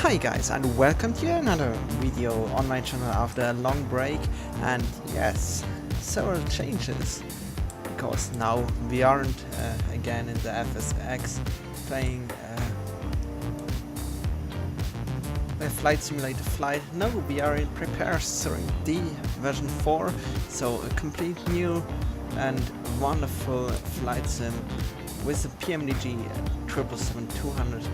Hi guys, and welcome to another video on my channel after a long break. And yes, several changes, because now we aren't again in the FSX playing a flight simulator flight. No, we are in Prepare Scenery version 4, so a complete new and wonderful flight sim with the PMDG 777-200.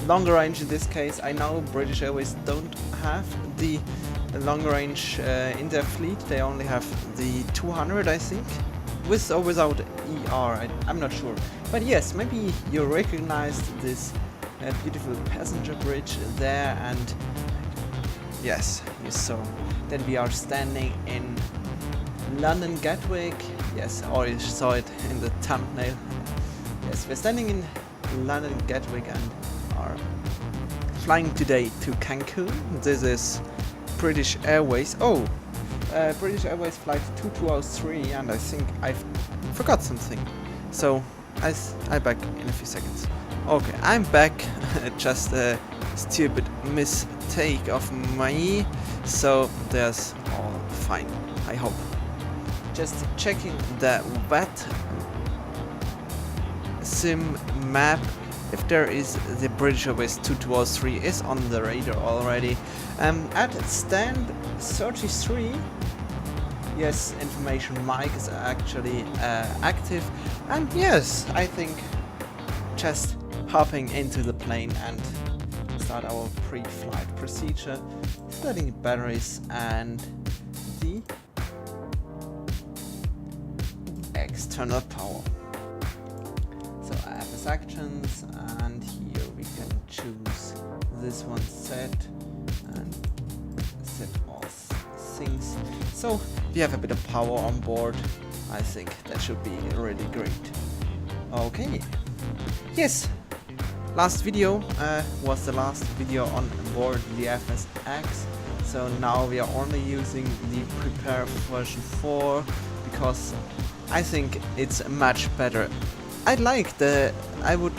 Longer range in this case. I know British Airways don't have the longer range in their fleet. They only have the 200, I think, with or without ER. I'm not sure, but yes, maybe you recognized this beautiful passenger bridge there, and yes, you saw that we are standing in London Gatwick. Yes, or you saw it in the thumbnail. Yes, we're standing in London Gatwick and are flying today to Cancun. This is British Airways. British Airways flight 2203, and I think I forgot something. So I'll back in a few seconds. Okay, I'm back. Just a stupid mistake of me. So there's all fine, I hope. Just checking the wet sim map. If there is the British Airways 2203 is on the radar already. At stand 33, yes, information mic is actually active, and yes, I think just hopping into the plane and start our pre-flight procedure, starting batteries and the external power. So FS actions, and here we can choose this one set and set all things. So we have a bit of power on board. I think that should be really great. Okay. Yes. Last video was the last video on board the FSX. So now we are only using the Prepare version 4 because I think it's much better. I would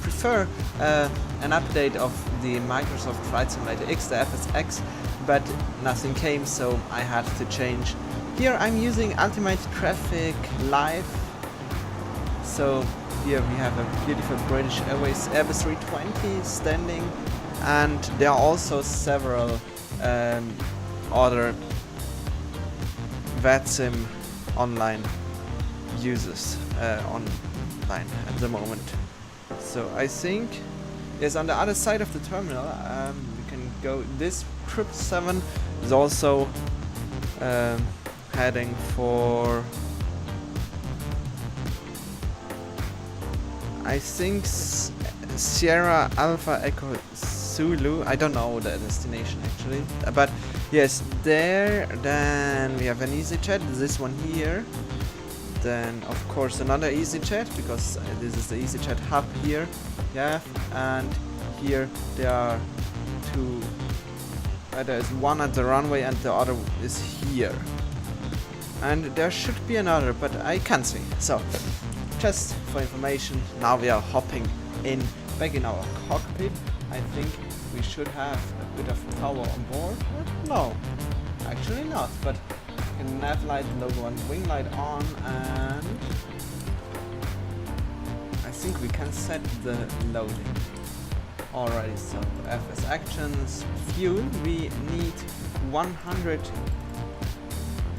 prefer an update of the Microsoft Flight Simulator X, the FSX, but nothing came, so I had to change. Here I'm using Ultimate Traffic Live. So here we have a beautiful British Airways Airbus 320 standing, and there are also several other VATSIM online users online at the moment. So I think yes, on the other side of the terminal we can go. This 777 is also heading for, I think, Sierra Alpha Echo Zulu. I don't know the destination actually, but yes, there. Then we have an EasyJet, this one here. Then of course another EasyJet, because this is the EasyJet hub here. Yeah, and here there are two. There is one at the runway and the other is here. And there should be another, but I can't see. So just for information, now we are hopping back in our cockpit. I think we should have a bit of power on board. No, actually not, but nav light, logo and wing light on, and I think we can set the loading already. So FS actions, fuel, we need 100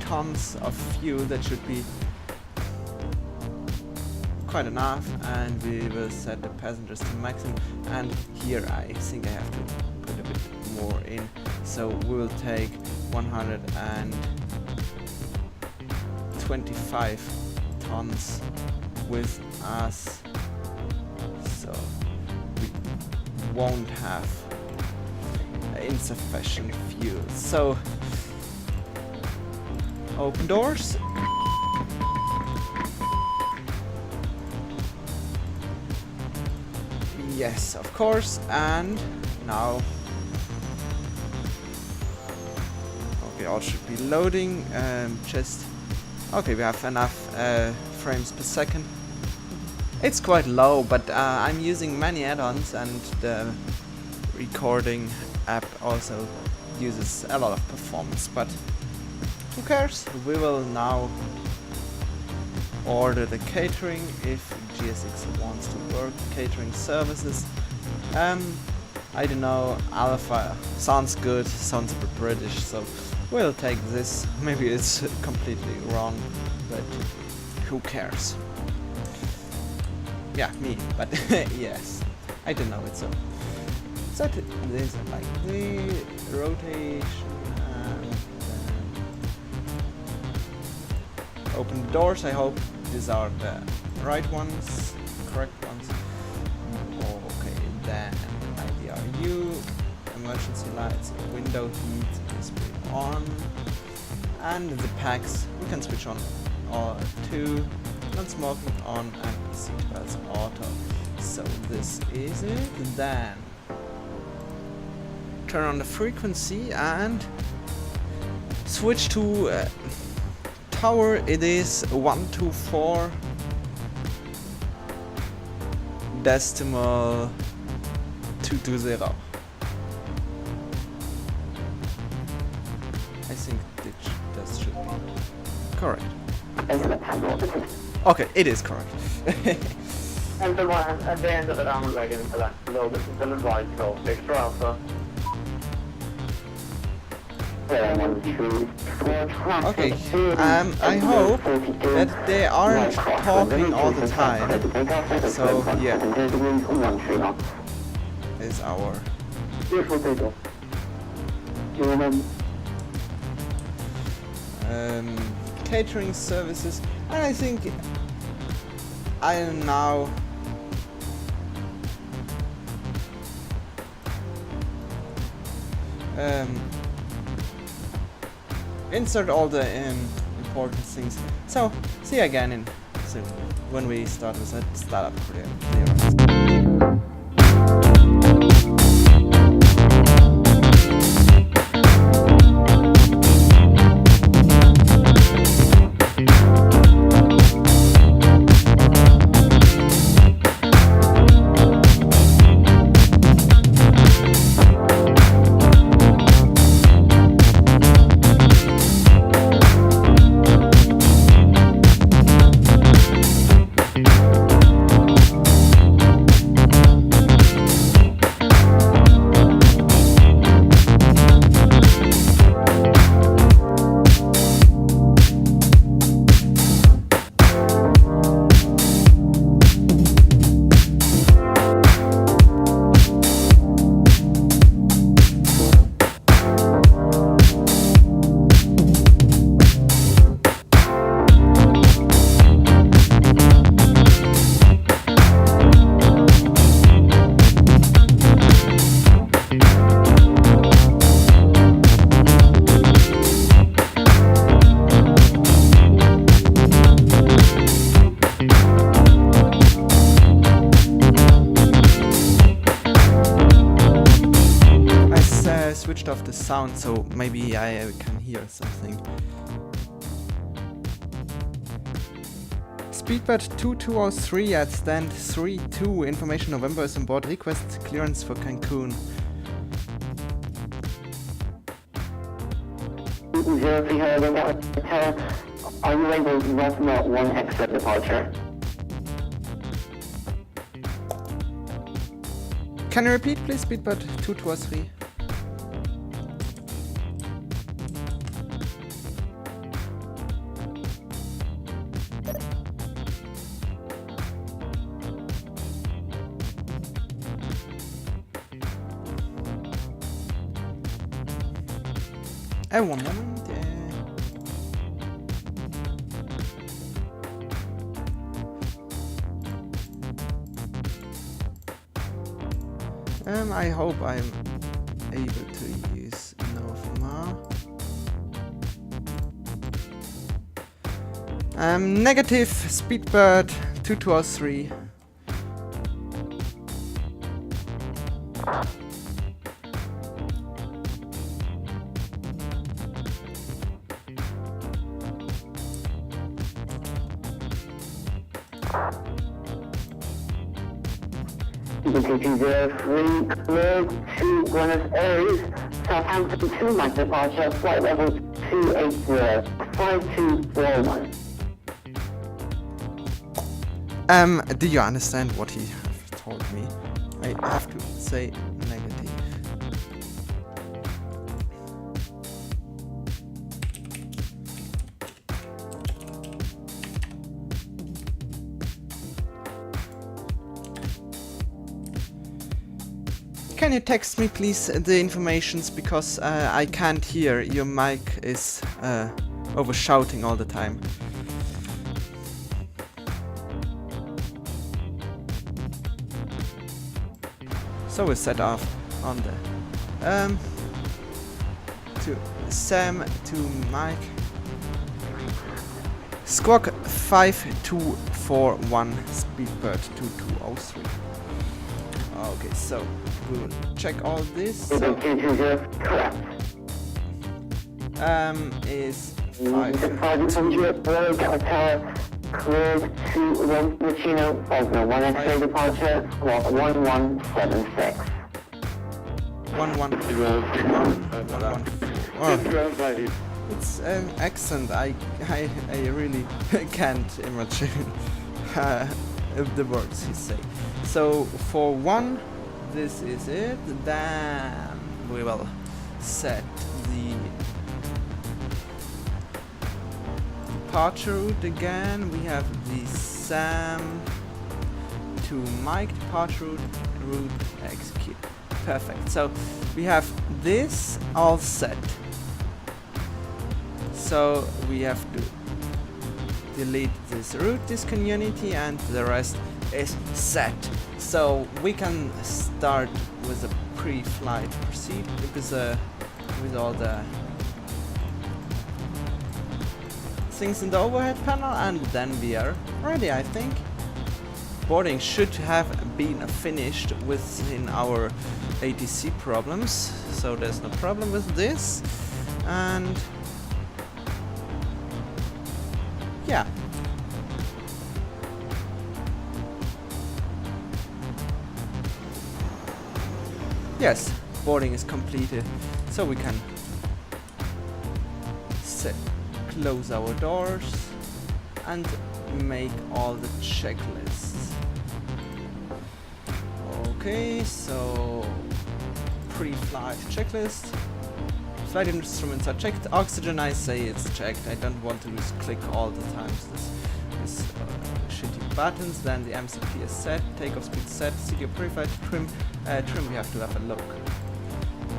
tons of fuel. That should be quite enough, and we will set the passengers to maximum. And here I think I have to put a bit more in, so we will take 125 tons with us, so we won't have insufficient fuel. So open doors. Yes, of course. And now okay, all should be loading. Just okay, we have enough frames per second. It's quite low, but I'm using many add-ons, and the recording app also uses a lot of performance, but who cares? We will now order the catering if GSX wants to work catering services. I don't know, Alpha sounds good, sounds a bit British, so we'll take this. Maybe it's completely wrong, but who cares? Yeah, me, but yes, I don't know it, so set this like the rotation and open the doors. I hope these are the right ones, correct ones. Okay, then IDRU, emergency lights, window heat is on, and the packs we can switch on all two, non-smoking on, and seatbelts auto. So this is it. Then turn on the frequency and switch to tower. It is 124 decimal 220. I think that should be correct. Okay, it is correct. And the one at the end of the round wagon to that below the right so extra alpha. Okay, I hope that they aren't talking all the time. So yeah, is our catering services, and I think I am now insert all the important things. So see you again in soon when we start with a startup clearance. Switched off the sound, so maybe I can hear something. Speedbird 2203 at stand 32, information November is on board, request clearance for Cancun. 03 are you able to not one extra departure? Can you repeat please, Speedbird 2203? One moment, I hope I'm able to use Novma. Negative Speedbird 2203. P3Dv4 cleared to Buenos Aires, Southampton 2 Mike departure, flight level 280, 5241. Do you understand what he told me? I have to say negative. Can you text me please the informations, because I can't hear, your mic is over shouting all the time. So we set off on the to Sam to Mike. Squawk 5241 Speedbird 2203. Okay, so we will check all this. So, is 500 Road Hotel cleared to Machino, Oslo, 1 X-ray departure, 1176. 1111. It's an accent. I really can't imagine the words he say. So for 1, this is it. Then we will set the departure route again. We have the Sam to Mike departure route execute. Perfect. So we have this all set. So we have to delete this route discontinuity and the rest is set. So we can start with a pre-flight proceed because with all the things in the overhead panel, and then we are ready, I think. Boarding should have been finished within our ATC problems, so there's no problem with this. And yeah. Yes, boarding is completed, so we can close our doors and make all the checklists. Okay, so pre-flight checklist. Flight instruments are checked. Oxygen, I say it's checked. I don't want to just click all the times this shitty buttons. Then the MCP is set. Takeoff speed set. CDO pre-flight trim. Trim we have to have a look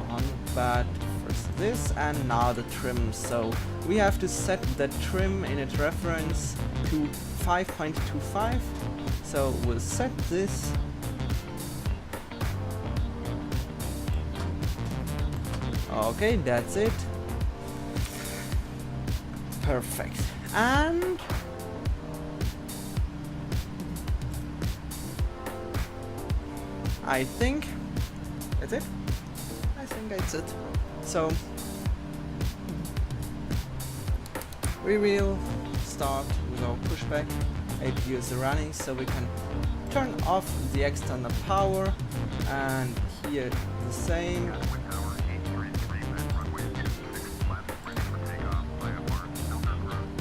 on, but first this and now the trim. So we have to set the trim in its reference to 5.25. So we'll set this. Okay, that's it. Perfect. And I think that's it. I think that's it. So we will start with our pushback. APU is running, so we can turn off the external power, and here the same.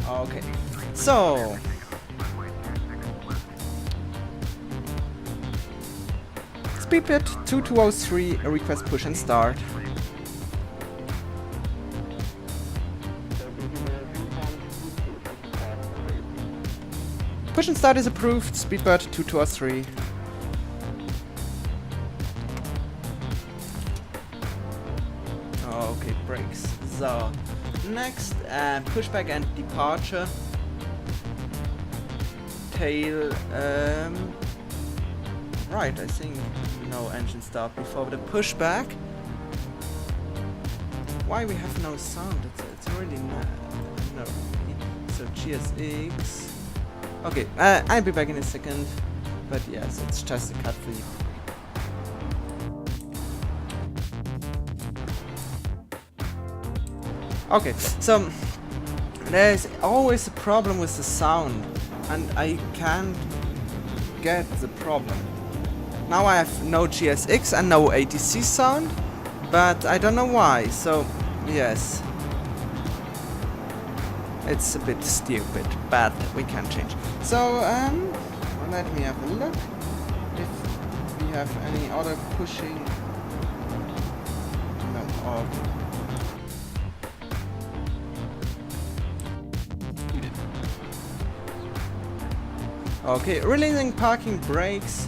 Okay, so Speedbird 2203 request push and start. Push and start is approved. Speedbird 2203. Okay, brakes. So next, pushback and departure. Tail. Right, I think no engine start before the pushback. Why we have no sound? It's really no. So GSX. Okay, I'll be back in a second. But yes, it's just a cut for you. Okay, so there's always a problem with the sound, and I can't get the problem. Now I have no GSX and no ATC sound, but I don't know why, so yes. It's a bit stupid, but we can change. So, let me have a look if we have any other pushing. No, okay, releasing parking brakes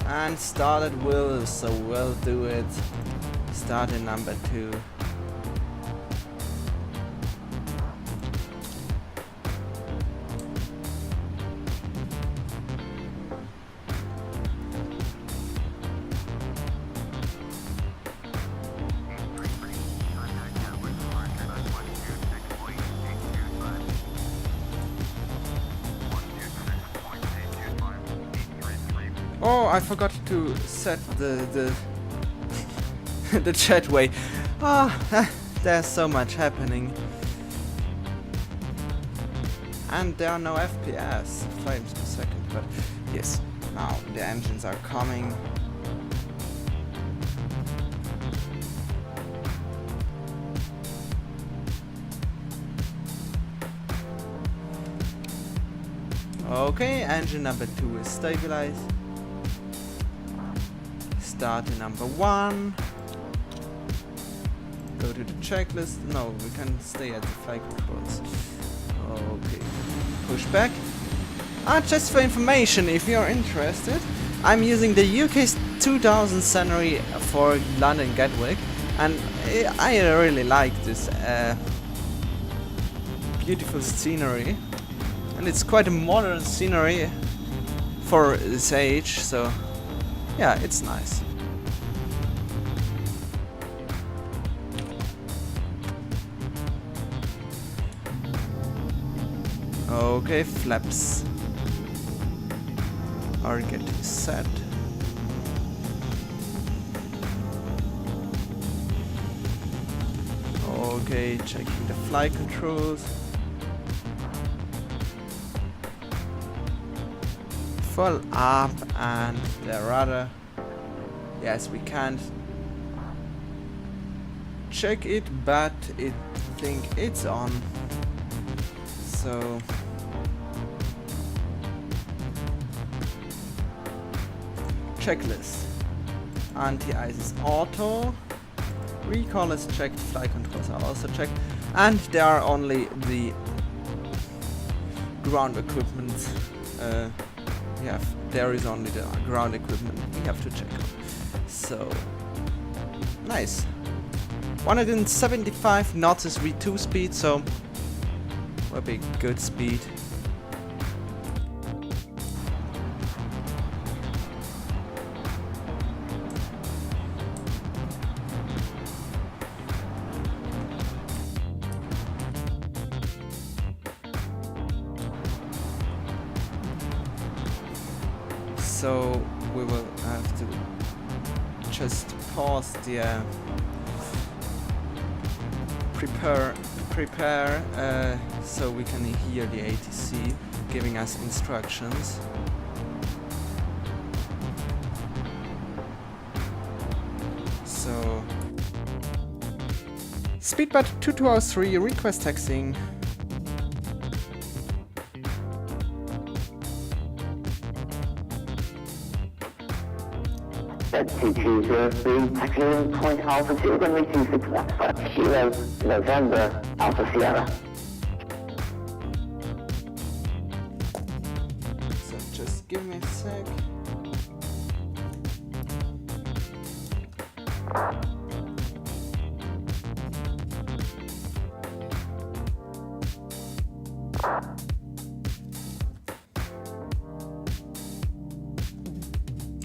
and started will, so we'll do it. Start in number 2. Oh, I forgot to set the the jetway. Ah, there's so much happening. And there are no FPS, frames per second, but yes, now the engines are coming. Okay, engine number 2 is stabilized. Start in number 1. Go to the checklist. No, we can stay at the flight controls. Okay. Push back. Just for information, if you're interested, I'm using the UK 2000 Scenery for London Gatwick, and I really like this beautiful scenery, and it's quite a modern scenery for this age, so yeah, it's nice. Okay, flaps are getting set. Okay, checking the flight controls. Full up and the rudder. Yes, we can't check it, but I think it's on. So checklist. Anti-ice is auto. Recall is checked. Flight controls are also checked. And there are only the ground equipment. There is only the ground equipment we have to check on. So nice. 175 knots is V2 speed, so will be good speed. So we will have to just pause the prepare so we can hear the ATC giving us instructions. So Speedbird 2203 request taxiing. P3Dv4, taxiing point altitude, runway 26 left 50 November, Alpha Sierra. So just give me a sec.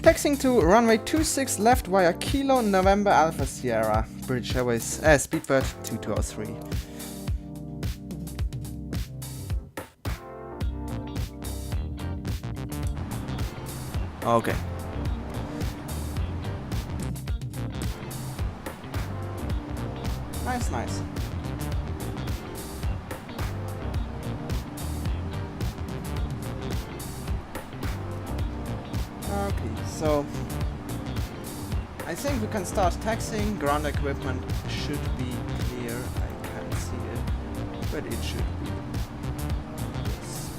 Taxiing to runway 26 left via Kilo November Alpha Sierra, British Airways, Speedbird 2203. Okay. Nice, nice. Okay, so I think we can start taxiing. Ground equipment should be clear. I can't see it, but it should be. Yes.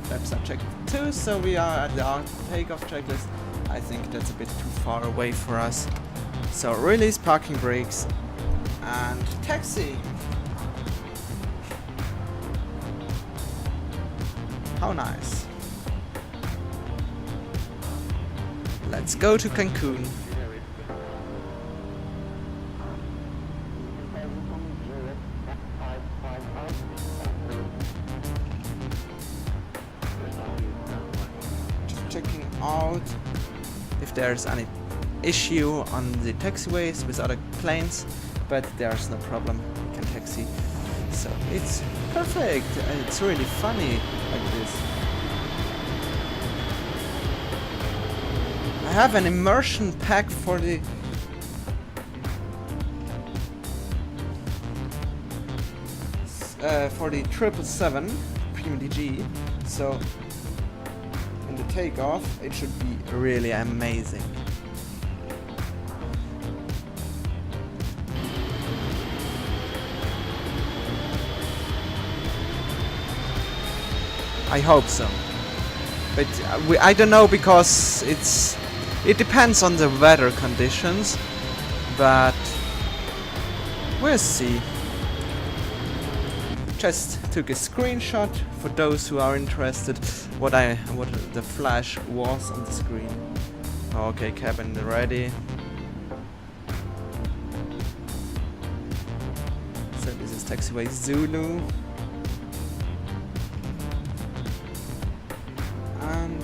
Flaps are checked too, so we are at the takeoff checklist. I think that's a bit too far away for us. So release parking brakes and taxi. How nice. Let's go to Cancun. Just checking out if there's any issue on the taxiways with other planes, but there's no problem. We can taxi. So it's perfect. It's really funny like this. I have an immersion pack for the for the 777 PMDG, so in the takeoff it should be really amazing. I hope so, but I don't know, because it depends on the weather conditions, but we'll see. Just took a screenshot for those who are interested what the flash was on the screen. Okay, cabin ready. So this is taxiway Zulu. And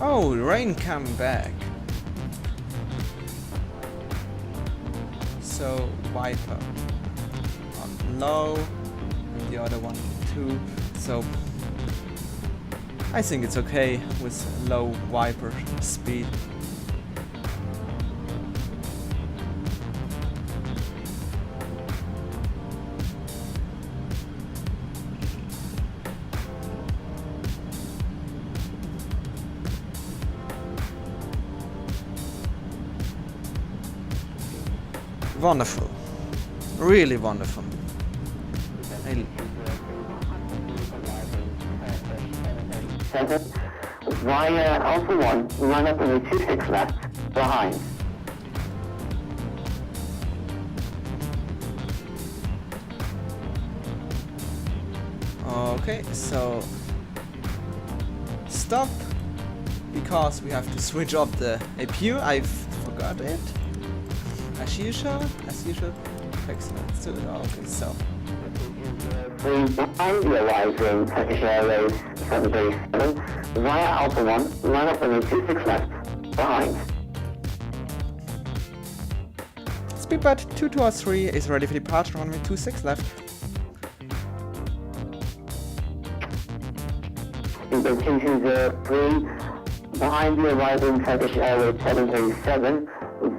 oh, rain come back. So wiper on low, and the other one too. So I think it's okay with low wiper speed. Wonderful, really wonderful. Via Alpha 1, line up on the 26 left, behind. Okay, so stop, because we have to switch off the APU. I forgot it. As usual. Excellent. So, okay, so. Behind the arriving Turkish Airways 737, via Alpha 1, line up on the 26 left, behind. Speedbird 2203 is ready for departure, runway 26 left. Speedbird 2203, behind the arriving Turkish Airways 737,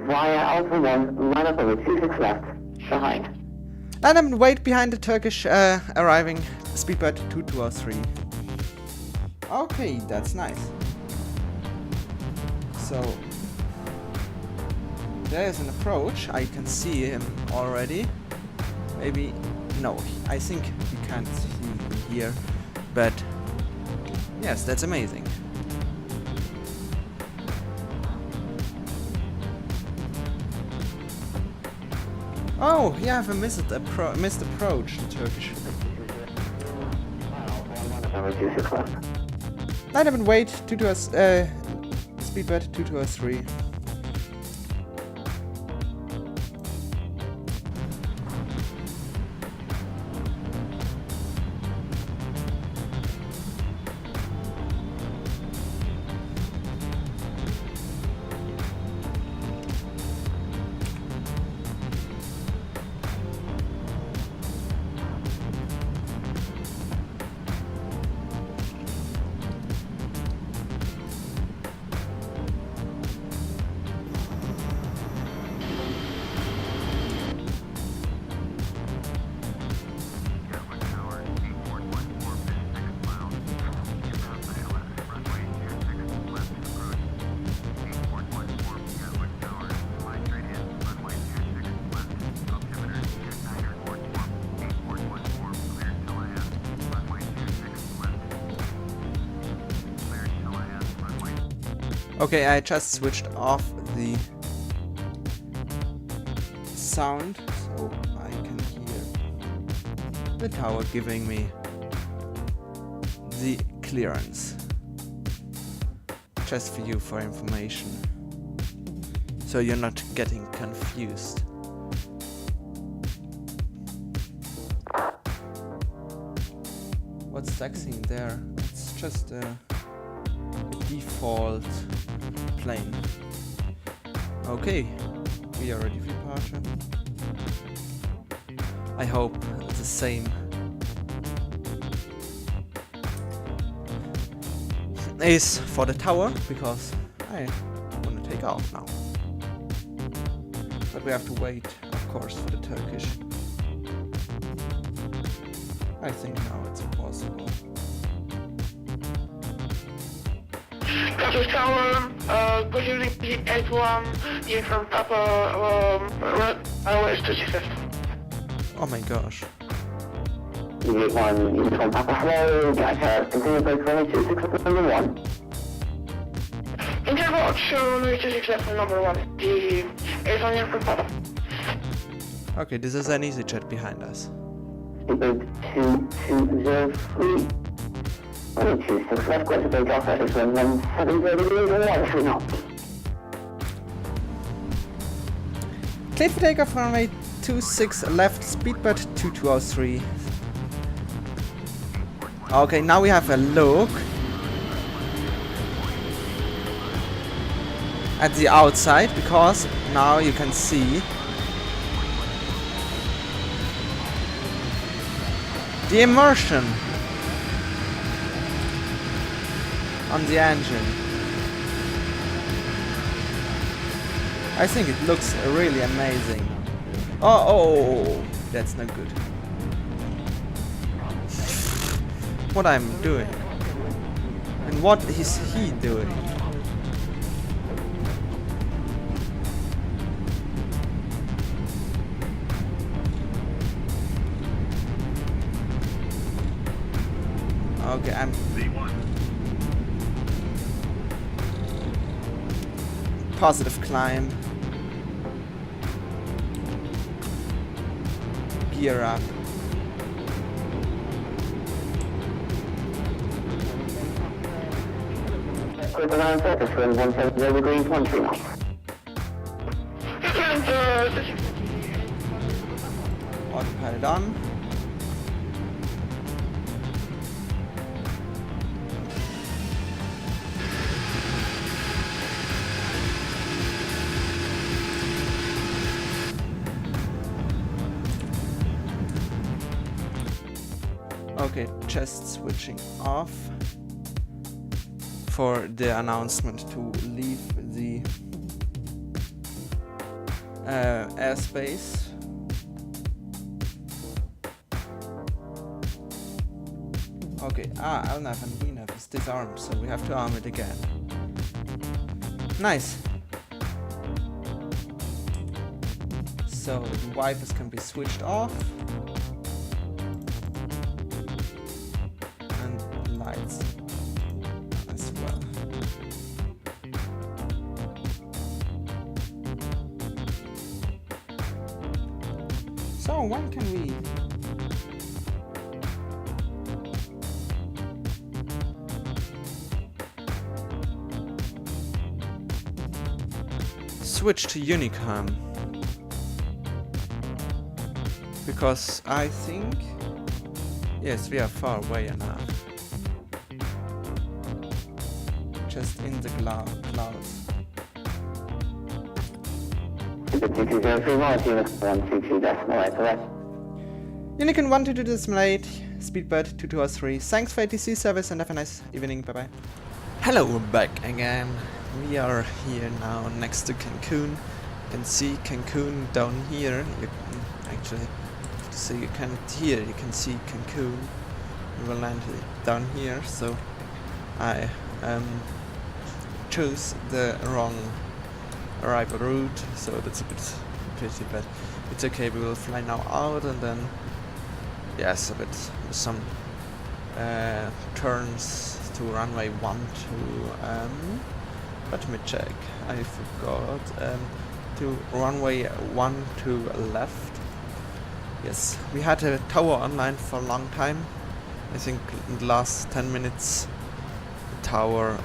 via Alpha 1, line up on the 26 left, behind. And I'm wait behind the Turkish arriving Speedbird 2203. Okay, that's nice. So there's an approach. I can see him already. Maybe no. I think you can't see him here, but yes, that's amazing. Oh, you have a missed approach, the Turkish. Line up and wait, Speedbird 2203. Okay, I just switched off the sound so I can hear the tower giving me the clearance. Just for you, for information, so you're not getting confused. What's sexy in there? It's just a default plane. Okay, we are ready for departure. I hope it's the same is for the tower, because I want to take off now. But we have to wait, of course, for the Turkish. I think now it's possible. Turkish Tower, good evening, P3Dv4, here from Papa, Airways 265. Oh my gosh. EGKK uniform Papa Hello, Gotcha, continue break runway 26 number 1. Interval to runway 267 from number 1, the is on from Papa. Okay, this is an EasyJet behind us. Speedbird 2203. 126 left, Guanzhou break off at 1730 degrees and 1 knots. Clear for takeoff runway 26 left, speedbird 2203. Okay, now we have a look at the outside, because now you can see the immersion on the engine. I think it looks really amazing. Oh, that's not good. What I'm doing, and what is he doing? Okay, I'm positive climb, gear up. Quick around surface, wind 170 degrees, 13 knots. Autopilot on. Okay, just switching off for the announcement to leave the airspace. Okay, LNAV and VNAV is disarmed, so we have to arm it again. Nice. So the wipers can be switched off. And lights as well. So when can we switch to Unicam? Because I think, yes, we are far away enough. Just in the clouds. Unicam 122.8, speedbird 2203. Thanks for ATC service and have a nice evening. Bye bye. Hello, we're back again. We are here now next to Cancun. You can see Cancun down here. You can actually, so you can't hear, you can see Cancun. We will land down here, so I chose the wrong arrival route, so that's a bit pity, but it's okay. We will fly now out and then, yes, a bit some turns to runway 12 Let me check. I forgot to runway 1 to left. Yes, we had a tower online for a long time. I think in the last 10 minutes the tower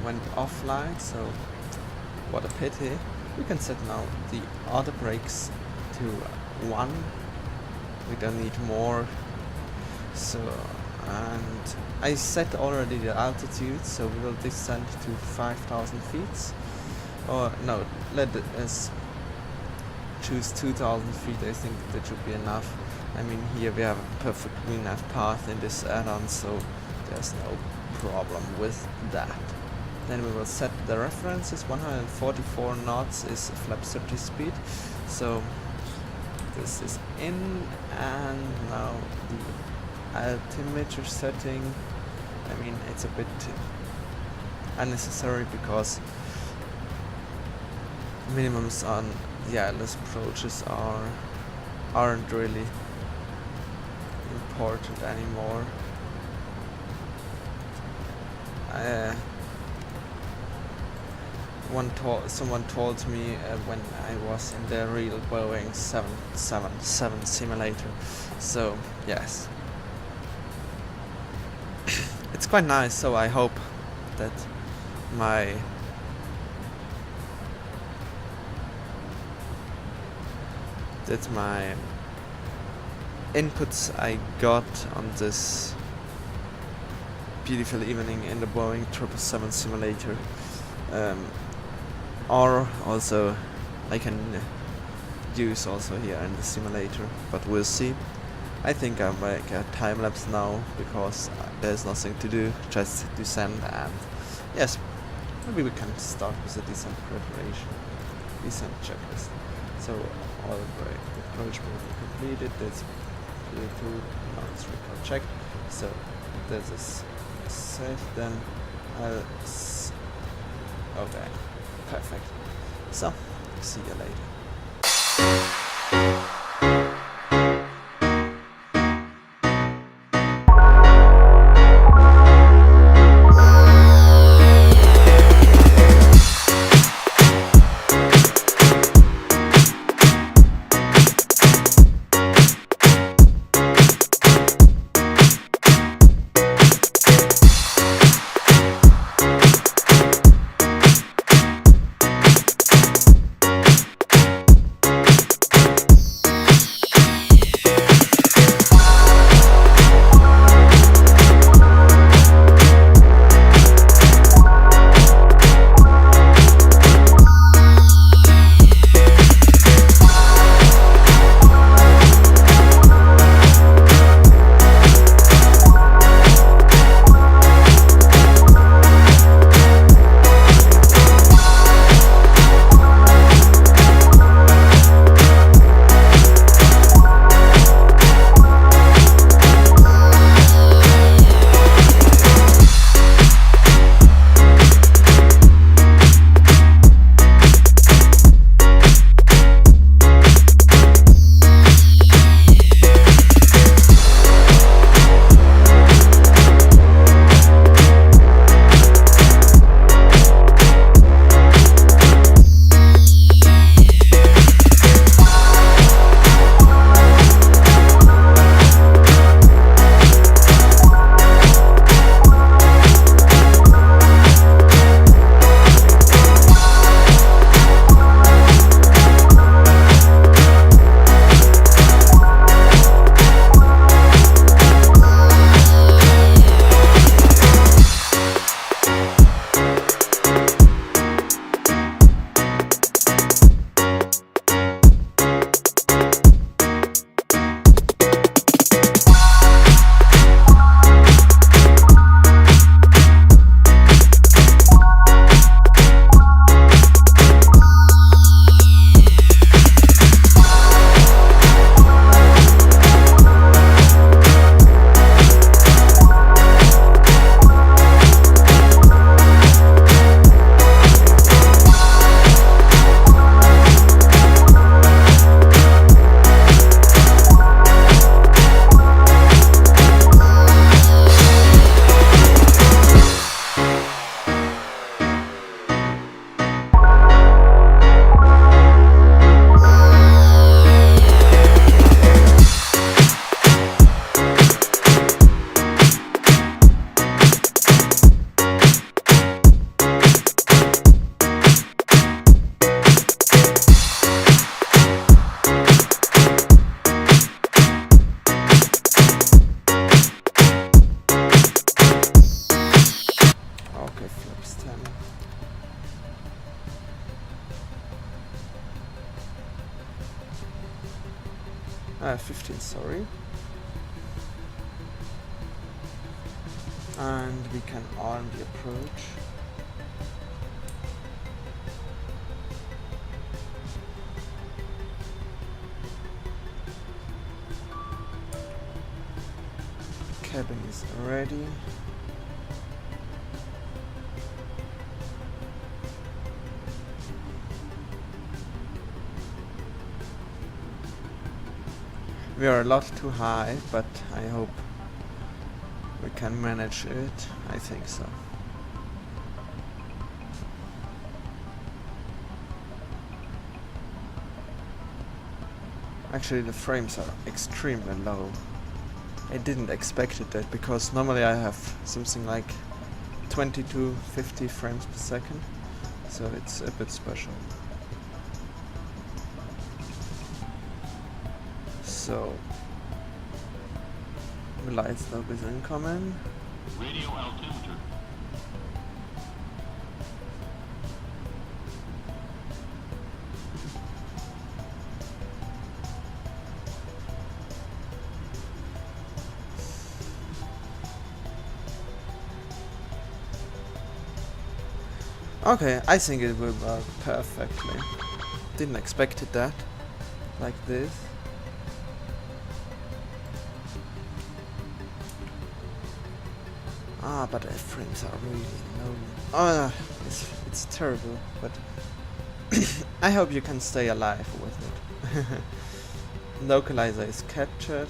went offline, so what a pity. We can set now the auto brakes to 1. We don't need more. So, and I set already the altitude, so we will descend to 5,000 feet. Or no, let us choose 2,000 feet. I think that should be enough. I mean, here we have a perfectly enough path in this add-on, so there's no problem with that. Then we will set the references. 144 knots is flap 30 speed, so this is in. And now the altimeter setting, I mean, it's a bit unnecessary because minimums on the ILS approaches aren't really important anymore. Someone told me when I was in the real Boeing 777 simulator. So yes, it's quite nice. So I hope that my inputs I got on this beautiful evening in the Boeing 777 simulator or also I can use also here in the simulator, but we'll see. I think I'll make a time lapse now because there's nothing to do, just descend. And yes, maybe we can start with the descent preparation, descent checklist. So all the approach will be completed. That's P2 non-recall checked. So this is set. Then I'll okay, perfect. So see you later. Ah, 15, sorry. And we can arm the approach. Cabin is ready. We are a lot too high, but I hope we can manage it. I think so. Actually, the frames are extremely low. I didn't expect it that, because normally I have something like 20 to 50 frames per second, so it's a bit special. So, the light slope is incoming. Radio altimeter. Okay, I think it will work perfectly. Didn't expect it that, like this. Ah, but the frames are really low. Oh, it's terrible, but I hope you can stay alive with it. Localizer is captured.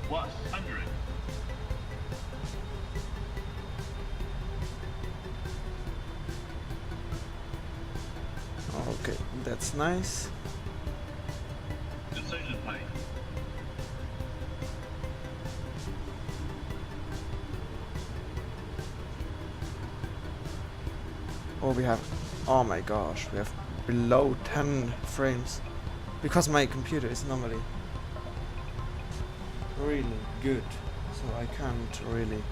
Plus 100. Okay, that's nice. Decision made. Oh, we have, oh my gosh, we have below 10 frames, because my computer is normally really good, so I can't really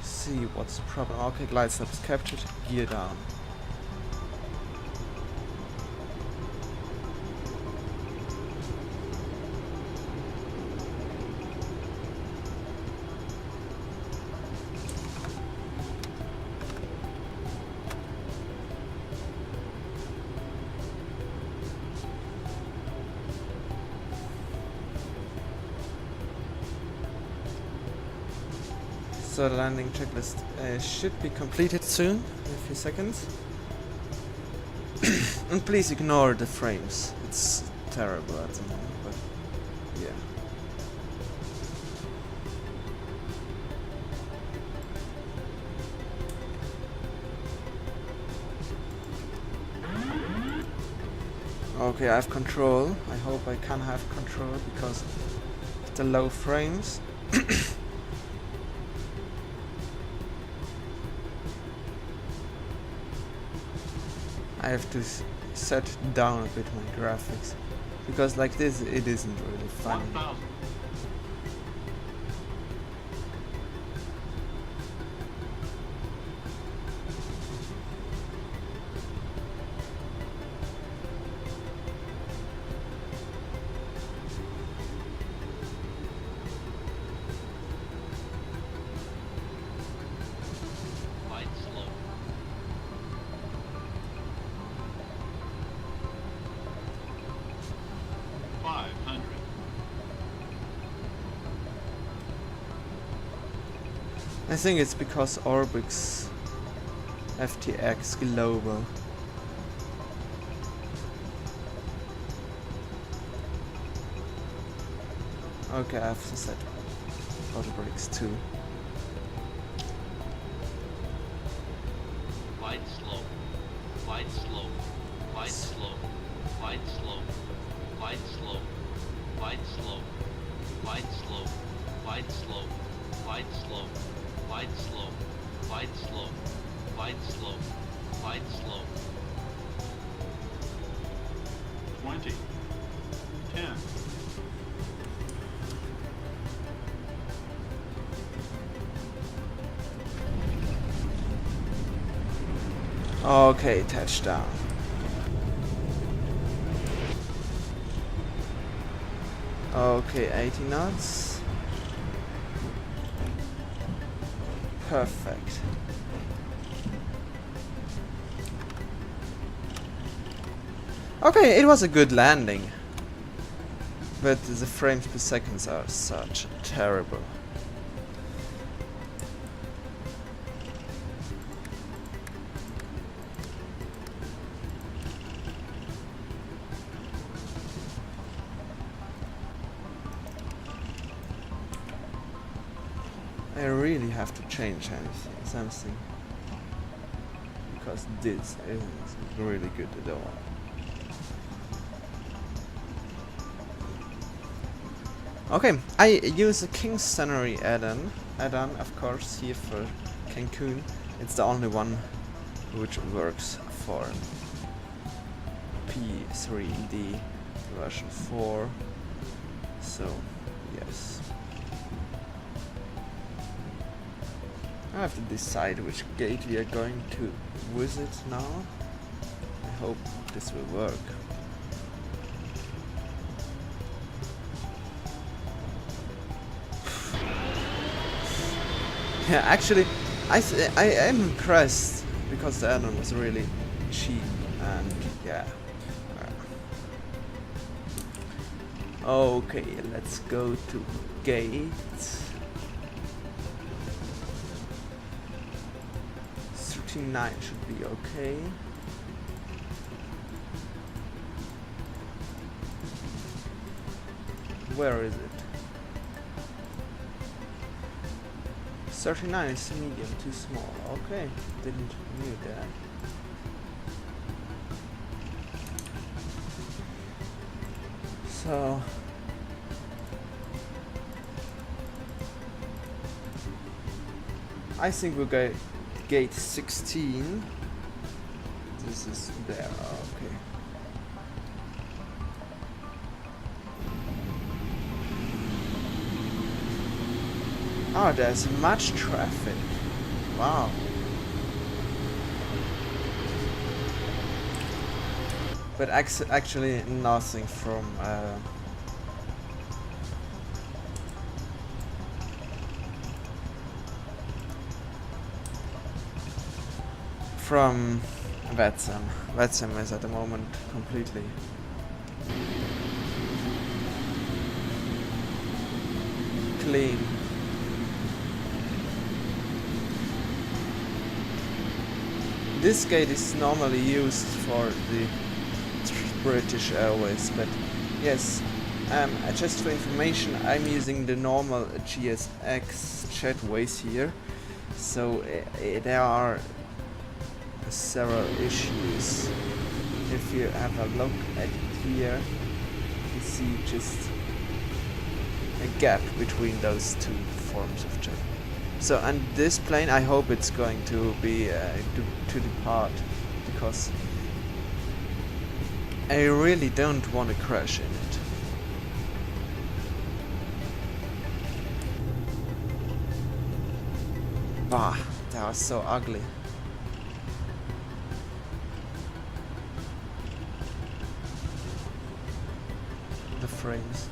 see what's the problem. Okay, glide slope is captured, gear down. So the landing checklist should be completed soon, in a few seconds. And please ignore the frames, it's terrible at the moment, but yeah. Okay, I have control. I hope I can have control because of the low frames. I have to set down a bit my graphics, because like this it isn't really funny. 1,000. Light slow. I think it's because Orbix FTX Global. Okay, I have to set Orbix too. Light slow. Light slow. Light slow. Light slow. Light slow. Light slow. Light slow. Light slow. Light slow. Light slow. Light slow. Light slow. Light slow. 20. 10. Okay, touchdown. Okay, 80 knots. Perfect. Okay, it was a good landing. But the frames per second are such terrible. I really have to change something, because this isn't really good at all. Okay, I use a King Scenery add-on, of course, here for Cancun. It's the only one which works for P3Dv4. So, yes. I have to decide which gate we are going to visit now. I hope this will work. Yeah, actually, I am impressed because the add-on was really cheap and yeah. Okay, let's go to gate 39 should be okay. Where is it? 39 is medium, too small. Okay, didn't knew that. So I think we'll go gate 16. This is there. Okay. Oh, there's much traffic. Wow. But actually nothing from Vetzam. Vetzam is at the moment completely clean. This gate is normally used for the British Airways, but yes, just for information, I'm using the normal GSX jetways here, so there are several issues. If you have a look at here, you see just a gap between those two forms of jet. So, and this plane, I hope it's going to be to depart, because I really don't want to crash in it. Bah, that was so ugly. The frames.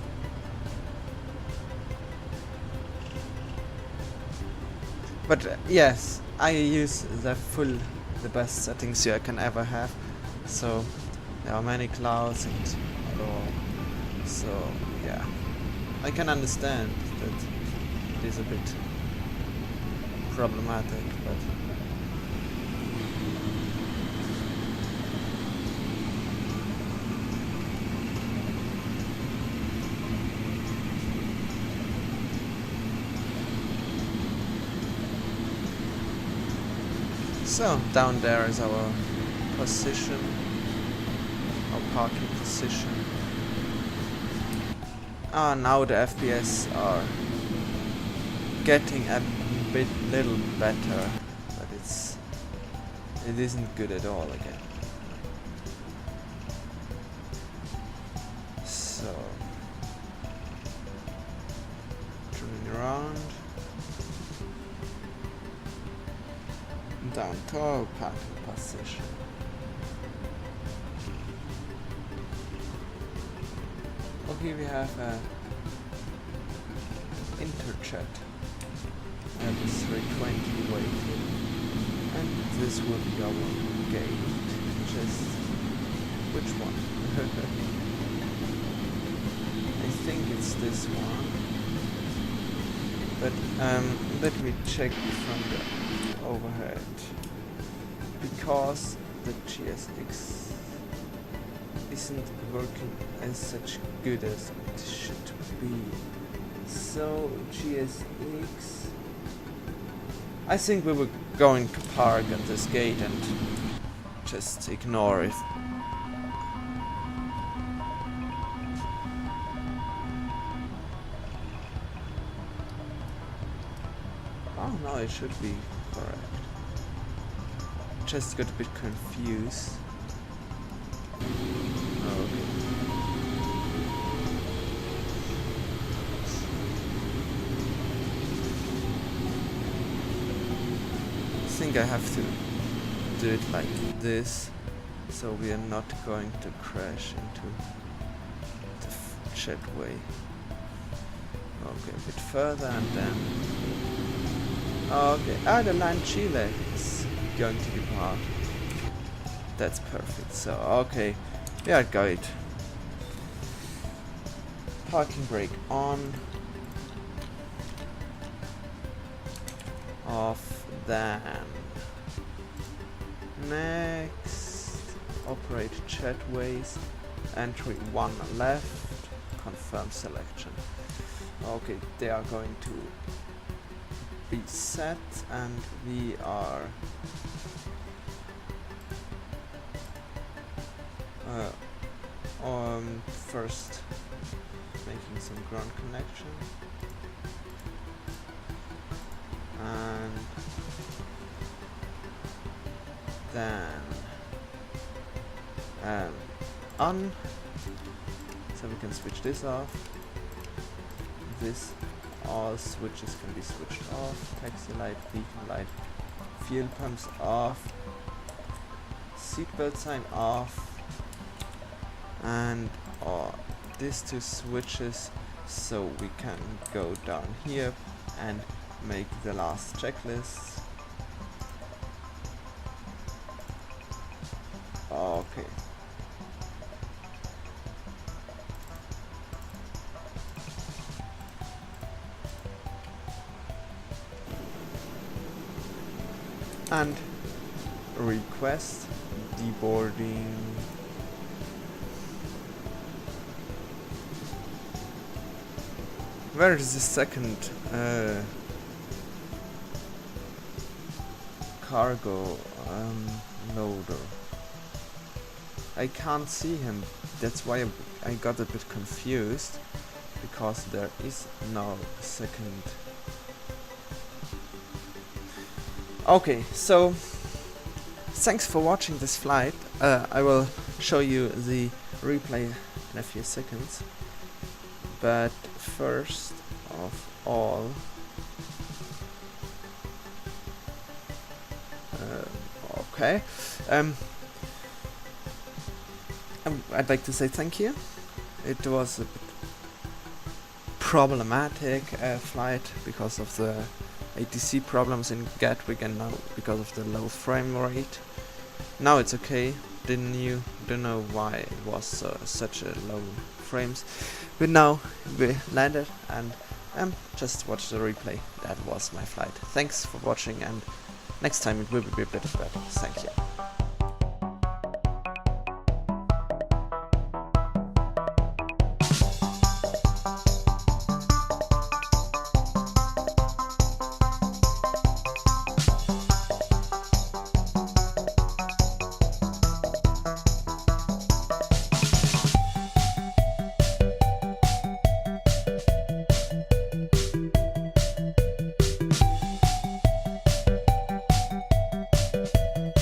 But yes, I use the best settings you can ever have. So there are many clouds and all. So yeah, I can understand that it is a bit problematic, but so down there is our position, our parking position. Ah, now the FPS are getting a little better, but it isn't good at all again. So turning around. Down to our parking position. Okay, we have a interchat at 320 waiting, and this will be our gate. Just which one? I think it's this one, but let me check from the overhead, because the GSX isn't working as such good as it should be. So GSX, I think we were going to park at this gate and just ignore it. Oh no, it should be correct. Just got a bit confused. Okay. I think I have to do it like this, so we are not going to crash into the jetway. Okay, a bit further and then... Okay, the line Chile is going to depart. That's perfect, so okay, yeah, got it. Parking brake on. Off, then. Next, operate jetways. Entry 1 left. Confirm selection. Okay, they are going to be set, and we are first making some ground connection, and then on, so we can switch this off. This all switches can be switched off. Taxi light, beacon light, fuel pumps off, seatbelt sign off, and these two switches, so we can go down here and make the last checklist. Okay. And request deboarding. Where is the second cargo loader? I can't see him. That's why I got a bit confused, because there is no second. Okay, so thanks for watching this flight. I will show you the replay in a few seconds, but first of all, okay, I'd like to say thank you. It was a bit problematic flight because of the ATC problems in Gatwick, and now because of the low frame rate. Now it's okay. Don't know why it was such a low frames, but now we landed, and just watch the replay. That was my flight. Thanks for watching, and next time it will be a bit better. Thank you.